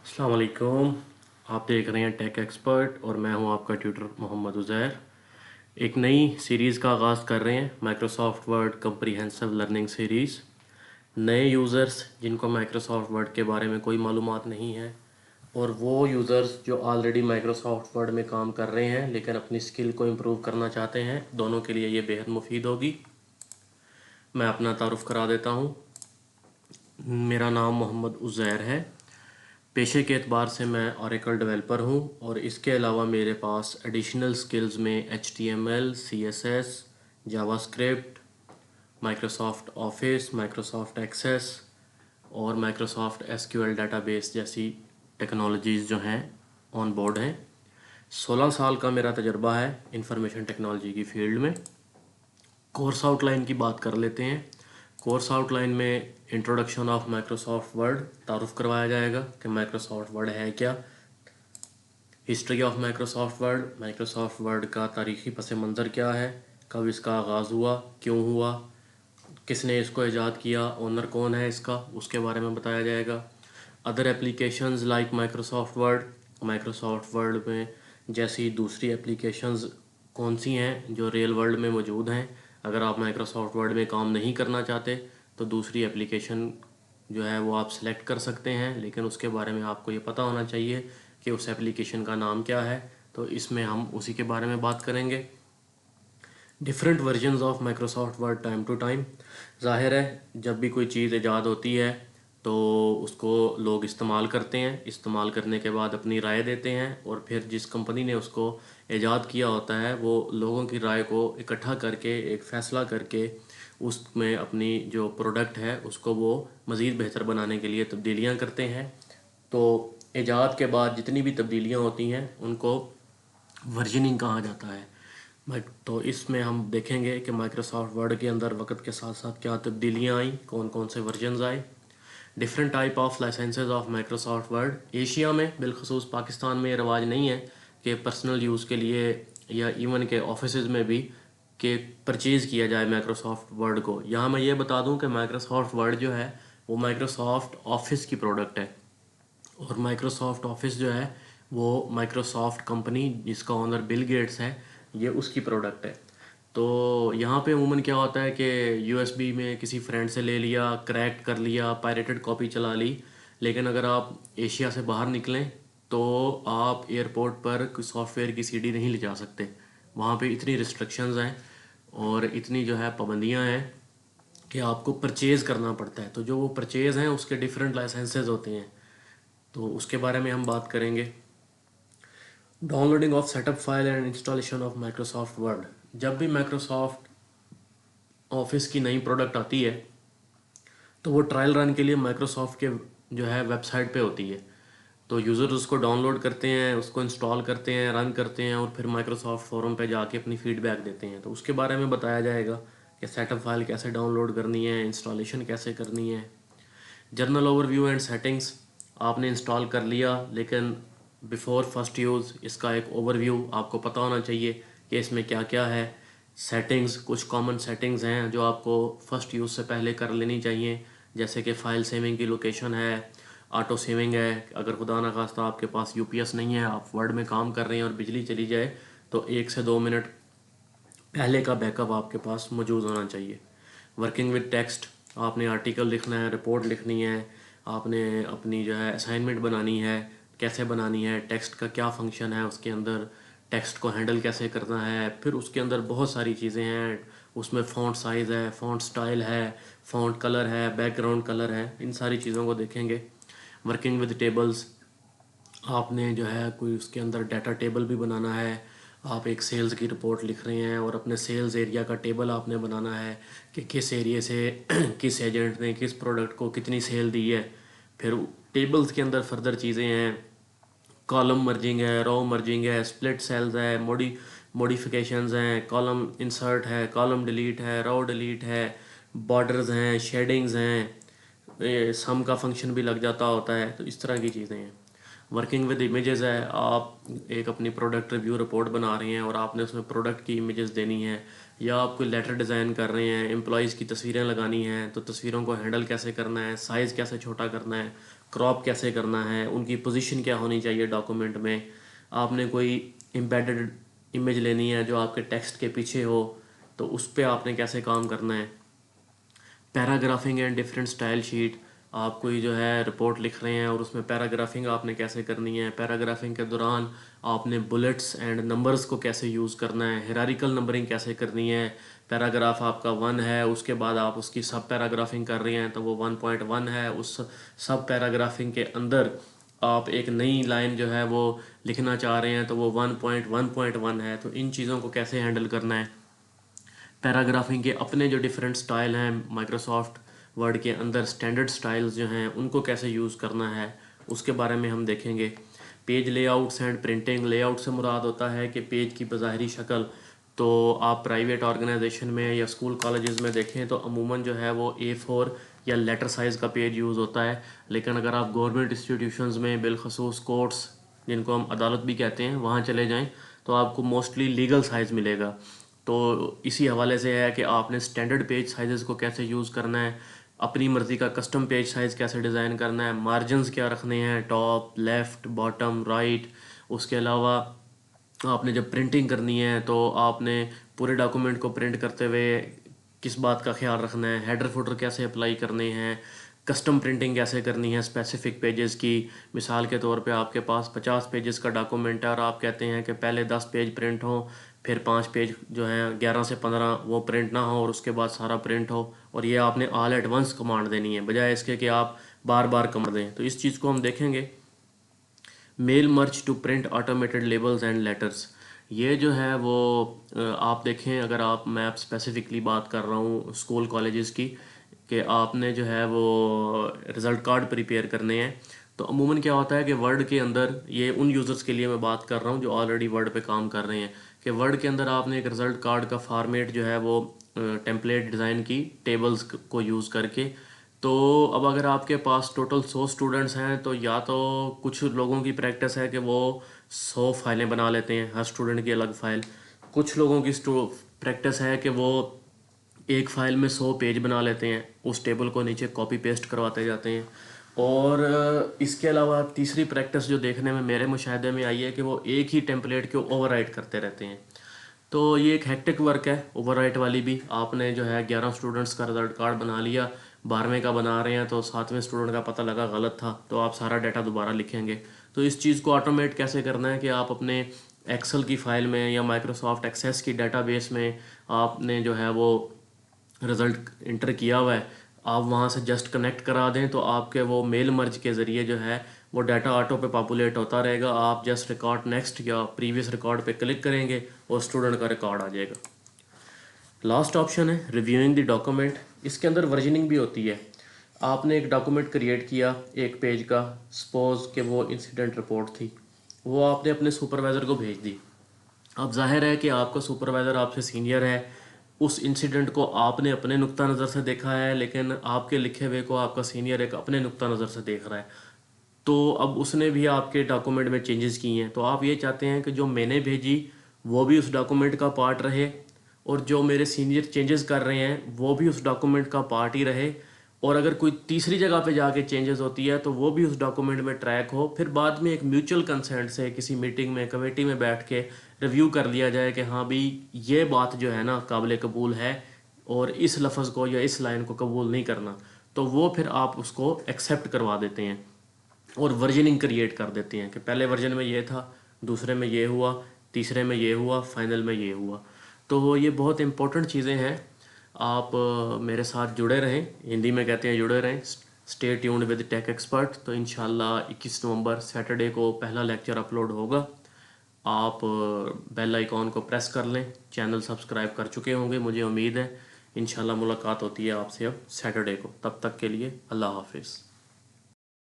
अस्सलाम वालेकुम। आप देख रहे हैं टेक एक्सपर्ट और मैं हूं आपका ट्यूटर मोहम्मद उज़ैर। एक नई सीरीज़ का आगाज़ कर रहे हैं, Microsoft word comprehensive learning series. नए यूज़र्स जिनको माइक्रोसॉफ्ट वर्ड के बारे में कोई मालूमात नहीं है, और वो यूज़र्स जो ऑलरेडी माइक्रोसॉफ्ट वर्ड में काम कर रहे हैं लेकिन अपनी स्किल को इम्प्रूव करना चाहते हैं, दोनों के लिए ये बेहद मुफीद होगी। मैं अपना तारुफ़ करा देता हूँ। मेरा नाम मोहम्मद उज़ैर है। पेशे के एतबार से मैं ओरेकल डेवलपर हूँ, और इसके अलावा मेरे पास एडिशनल स्किल्स में HTML, CSS, JavaScript, Microsoft Office, Microsoft Access और माइक्रोसॉफ्ट SQL डेटाबेस जैसी टेक्नोलॉजीज़ जो हैं ऑन बोर्ड हैं। 16 साल का मेरा तजर्बा है इंफॉर्मेशन टेक्नोलॉजी की फ़ील्ड में। कोर्स आउटलाइन की बात कर लेते हैं। कोर्स आउटलाइन में इंट्रोडक्शन ऑफ माइक्रोसॉफ्ट वर्ड तारुफ करवाया जाएगा कि माइक्रोसॉफ्ट वर्ड है क्या, हिस्ट्री ऑफ माइक्रोसॉफ्ट वर्ड का तारीख़ी पस मंज़र क्या है, कब इसका आगाज़ हुआ, क्यों हुआ, किसने इसको ईजाद किया, ओनर कौन है इसका, उसके बारे में बताया जाएगा। Other applications like Microsoft word में जैसी दूसरी एप्लीकेशंस कौन सी हैं जो रियल वर्ल्ड में मौजूद हैं। अगर आप माइक्रोसॉफ्ट वर्ड में काम नहीं करना चाहते तो दूसरी एप्लीकेशन जो है वो आप सेलेक्ट कर सकते हैं, लेकिन उसके बारे में आपको ये पता होना चाहिए कि उस एप्लीकेशन का नाम क्या है। तो इसमें हम उसी के बारे में बात करेंगे। Different versions of Microsoft Word time to time. ज़ाहिर है जब भी कोई चीज़ ईजाद होती है तो उसको लोग इस्तेमाल करते हैं, इस्तेमाल करने के बाद अपनी राय देते हैं, और फिर जिस कंपनी ने उसको ईजाद किया होता है वो लोगों की राय को इकट्ठा करके एक फ़ैसला करके उसमें अपनी जो प्रोडक्ट है उसको वो मज़ीद बेहतर बनाने के लिए तब्दीलियाँ करते हैं। तो ईजाद के बाद जितनी भी तब्दीलियाँ होती हैं उनको वर्जनिंग कहा जाता है। तो इसमें हम देखेंगे कि माइक्रोसॉफ्ट वर्ड के अंदर वक्त के साथ साथ क्या तब्दीलियाँ आई, कौन कौन से वर्जन्स आए। Different type of licenses of Microsoft Word. Asia में बिलखसूस पाकिस्तान में ये रवाज नहीं है कि पर्सनल यूज़ के लिए या इवन के ऑफिसेज़ में भी कि परचेज़ किया जाए माइक्रोसॉफ्ट वर्ड को। यहाँ मैं ये बता दूँ कि माइक्रोसॉफ्ट वर्ड जो है वो माइक्रोसॉफ्ट ऑफिस की प्रोडक्ट है, और माइक्रोसॉफ्ट ऑफिस जो है वो माइक्रोसॉफ्ट कंपनी जिसका ओनर बिल गेट्स है ये उसकी प्रोडक्ट है। तो यहाँ पे अमूमन क्या होता है कि USB में किसी फ्रेंड से ले लिया, क्रैक कर लिया, पायरेटेड कॉपी चला ली, लेकिन अगर आप एशिया से बाहर निकलें तो आप एयरपोर्ट पर कोई सॉफ्टवेयर की CD नहीं ले जा सकते। वहाँ पे इतनी रिस्ट्रिक्शंस हैं और इतनी जो है पाबंदियाँ हैं कि आपको परचेज़ करना पड़ता है। तो जो वो परचेज़ हैं उसके डिफरेंट लाइसेंसेस होते हैं, तो उसके बारे में हम बात करेंगे। Downloading of setup file and installation of Microsoft word. जब भी माइक्रोसॉफ्ट ऑफिस की नई प्रोडक्ट आती है तो वो ट्रायल रन के लिए माइक्रोसॉफ्ट के जो है वेबसाइट पे होती है। तो यूज़र उसको डाउनलोड करते हैं, उसको इंस्टॉल करते हैं, रन करते हैं, और फिर माइक्रोसॉफ्ट फोरम पे जाके अपनी फ़ीडबैक देते हैं। तो उसके बारे में बताया जाएगा कि सेटअप फाइल कैसे डाउनलोड करनी है, इंस्टॉलेशन कैसे करनी है। Journal overview and settings. आपने इंस्टॉल कर लिया लेकिन बिफोर फर्स्ट यूज़ इसका एक ओवरव्यू आपको पता होना चाहिए कि इसमें क्या क्या है। सेटिंग्स, कुछ कॉमन सेटिंग्स हैं जो आपको फर्स्ट यूज़ से पहले कर लेनी चाहिए, जैसे कि फ़ाइल सेविंग की लोकेशन है, ऑटो सेविंग है। अगर खुदा ना खास्ता आपके पास UPS नहीं है, आप वर्ड में काम कर रहे हैं और बिजली चली जाए तो 1 से 2 मिनट पहले का बैकअप आपके पास मौजूद होना चाहिए। Working with text. आपने आर्टिकल लिखना है, रिपोर्ट लिखनी है, आपने अपनी जो है असाइनमेंट बनानी है, कैसे बनानी है, टेक्स्ट का क्या फंक्शन है उसके अंदर, टेक्स्ट को हैंडल कैसे करना है। फिर उसके अंदर बहुत सारी चीज़ें हैं, उसमें फ़ॉन्ट साइज़ है, फ़ॉन्ट स्टाइल है, फ़ॉन्ट कलर है, बैकग्राउंड कलर है, इन सारी चीज़ों को देखेंगे। Working with tables. आपने जो है कोई उसके अंदर डाटा टेबल भी बनाना है। आप एक सेल्स की रिपोर्ट लिख रहे हैं और अपने सेल्स एरिया का टेबल आपने बनाना है कि किस एरिया से किस एजेंट ने किस प्रोडक्ट को कितनी सेल दी है। फिर टेबल्स के अंदर फर्दर चीज़ें हैं, कॉलम मर्जिंग है, रो मर्जिंग है, स्प्लिट सेल्स है, मॉडिफिकेशंस हैं, कॉलम इंसर्ट है, कॉलम डिलीट है, रो डिलीट है, बॉर्डर्स हैं, शेडिंग्स हैं, सम का फंक्शन भी लग जाता होता है। तो इस तरह की चीज़ें हैं। वर्किंग विद इमेजेस है, आप एक अपनी प्रोडक्ट रिव्यू रिपोर्ट बना रही हैं और आपने उसमें प्रोडक्ट की इमेजेस देनी है, या आप कोई लेटर डिज़ाइन कर रहे हैं, एम्प्लॉयज़ की तस्वीरें लगानी हैं, तो तस्वीरों को हैंडल कैसे करना है, साइज़ कैसे छोटा करना है, क्रॉप कैसे करना है, उनकी पोजीशन क्या होनी चाहिए डॉक्यूमेंट में, आपने कोई एम्बेडेड इमेज लेनी है जो आपके टेक्स्ट के पीछे हो, तो उस पर आपने कैसे काम करना है। Paragraphing and different style sheet, आप कोई जो है रिपोर्ट लिख रहे हैं और उसमें पैराग्राफिंग आपने कैसे करनी है, पैराग्राफिंग के दौरान आपने बुलेट्स एंड नंबर्स को कैसे यूज़ करना है, हिरारिकल नंबरिंग कैसे करनी है। पैराग्राफ आपका 1 है, उसके बाद आप उसकी सब पैराग्राफिंग कर रहे हैं तो वो 1.1 है, उस सब पैराग्राफिंग के अंदर आप एक नई लाइन जो है वो लिखना चाह रहे हैं तो वो 1.1.1 है, तो इन चीज़ों को कैसे हैंडल करना है। पैराग्राफिंग के अपने जो डिफरेंट स्टाइल हैं माइक्रोसॉफ्ट वर्ड के अंदर, स्टैंडर्ड स्टाइल्स जो हैं उनको कैसे यूज़ करना है उसके बारे में हम देखेंगे। Page layouts and printing, layout से मुराद होता है कि पेज की बज़ाहिरी शक्ल, तो आप प्राइवेट ऑर्गेनाइजेशन में या स्कूल कॉलेजेस में देखें तो अमूमन जो है वो A4 या लेटर साइज़ का पेज यूज़ होता है, लेकिन अगर आप गवर्नमेंट इंस्टीट्यूशंस में बिलखसूस कोर्ट्स जिनको हम अदालत भी कहते हैं वहाँ चले जाएं तो आपको मोस्टली लीगल साइज़ मिलेगा। तो इसी हवाले से है कि आपने स्टैंडर्ड पेज साइज़ को कैसे यूज़ करना है, अपनी मर्ज़ी का कस्टम पेज साइज़ कैसे डिज़ाइन करना है, मार्जिनस क्या रखने हैं, टॉप लेफ़्ट बॉटम राइट। उसके अलावा आपने जब प्रिंटिंग करनी है तो आपने पूरे डॉक्यूमेंट को प्रिंट करते हुए किस बात का ख्याल रखना है, हेडर फुटर कैसे अप्लाई करने हैं, कस्टम प्रिंटिंग कैसे करनी है स्पेसिफिक पेजेस की। मिसाल के तौर पे आपके पास 50 पेजेस का डॉक्यूमेंट है और आप कहते हैं कि पहले 10 पेज प्रिंट हो, फिर 5 पेज जो हैं 11 से 15 वो प्रिंट ना हो और उसके बाद सारा प्रिंट हो, और ये आपने ऑल एट वंस कमांड देनी है बजाय इसके कि आप बार बार कमांड दें। तो इस चीज़ को हम देखेंगे। Mail merge to print automated labels and letters, ये जो है वो आप देखें, अगर आप मैं स्पेसिफिकली बात कर रहा हूँ स्कूल कॉलेजेस की, कि आपने जो है वो रिज़ल्ट कार्ड प्रिपेयर करने हैं, तो अमूमन क्या होता है कि वर्ड के अंदर, ये उन यूज़र्स के लिए मैं बात कर रहा हूँ जो ऑलरेडी वर्ड पे काम कर रहे हैं, कि वर्ड के अंदर आपने एक रिज़ल्ट कार्ड का फॉर्मेट जो है वो टेम्पलेट डिज़ाइन की टेबल्स को यूज़ करके। तो अब अगर आपके पास टोटल 100 स्टूडेंट्स हैं तो या तो कुछ लोगों की प्रैक्टिस है कि वो 100 फाइलें बना लेते हैं, हर स्टूडेंट की अलग फ़ाइल। कुछ लोगों की प्रैक्टिस है कि वो एक फ़ाइल में 100 पेज बना लेते हैं, उस टेबल को नीचे कॉपी पेस्ट करवाते जाते हैं। और इसके अलावा तीसरी प्रैक्टिस जो देखने में मेरे मुशाहिदे में आई है कि वो एक ही टेम्पलेट को ओवरराइट करते रहते हैं। तो ये एक हेक्टिक वर्क है ओवरराइट वाली भी। आपने जो है 11 स्टूडेंट्स का रिजल्ट कार्ड बना लिया, 12वें का बना रहे हैं तो 7वें स्टूडेंट का पता लगा गलत था, तो आप सारा डाटा दोबारा लिखेंगे। तो इस चीज़ को ऑटोमेट कैसे करना है कि आप अपने एक्सेल की फ़ाइल में या माइक्रोसॉफ्ट एक्सेस की डाटाबेस में आपने जो है वो रिज़ल्ट इंटर किया हुआ है, आप वहाँ से जस्ट कनेक्ट करा दें तो आपके वो मेल मर्ज के ज़रिए जो है वो डाटा ऑटो पे पॉपुलेट होता रहेगा। आप जस्ट रिकॉर्ड नेक्स्ट या प्रीवियस रिकॉर्ड पे क्लिक करेंगे और स्टूडेंट का रिकॉर्ड आ जाएगा। लास्ट ऑप्शन है रिव्यूइंग द डॉक्यूमेंट, इसके अंदर वर्जनिंग भी होती है। आपने एक डॉक्यूमेंट क्रिएट किया एक पेज का, सपोज कि वो इंसिडेंट रिपोर्ट थी, वो आपने अपने सुपरवाइज़र को भेज दी। अब जाहिर है कि आपका सुपरवाइज़र आपसे सीनियर है, उस इंसिडेंट को आपने अपने नुक्ता नज़र से देखा है, लेकिन आपके लिखे हुए को आपका सीनियर एक अपने नुक्ता नज़र से देख रहा है। तो अब उसने भी आपके डॉक्यूमेंट में चेंजेस किए हैं, तो आप ये चाहते हैं कि जो मैंने भेजी वो भी उस डॉक्यूमेंट का पार्ट रहे, और जो मेरे सीनियर चेंजेस कर रहे हैं वो भी उस डॉक्यूमेंट का पार्ट ही रहे, और अगर कोई तीसरी जगह पे जाके चेंजेस होती है तो वो भी उस डॉक्यूमेंट में ट्रैक हो। फिर बाद में एक म्यूचुअल कंसेंट से किसी मीटिंग में कमेटी में बैठ के रिव्यू कर लिया जाए कि हाँ भी ये बात जो है ना काबिल कबूल है और इस लफ्ज़ को या इस लाइन को कबूल नहीं करना, तो वो फिर आप उसको एक्सेप्ट करवा देते हैं और वर्जनिंग क्रिएट कर देते हैं कि पहले वर्जन में ये था, दूसरे में ये हुआ, तीसरे में ये हुआ, फाइनल में ये हुआ। तो ये बहुत इंपॉर्टेंट चीज़ें हैं। आप मेरे साथ जुड़े रहें, हिंदी में कहते हैं जुड़े रहें, stay tuned with tech expert. तो इंशाल्लाह 21 नवंबर सैटरडे को पहला लेक्चर अपलोड होगा। आप बेल आइकॉन को प्रेस कर लें, चैनल सब्सक्राइब कर चुके होंगे मुझे उम्मीद है। इंशाल्लाह मुलाकात होती है आपसे अब सैटरडे को, तब तक के लिए अल्लाह हाफिज़।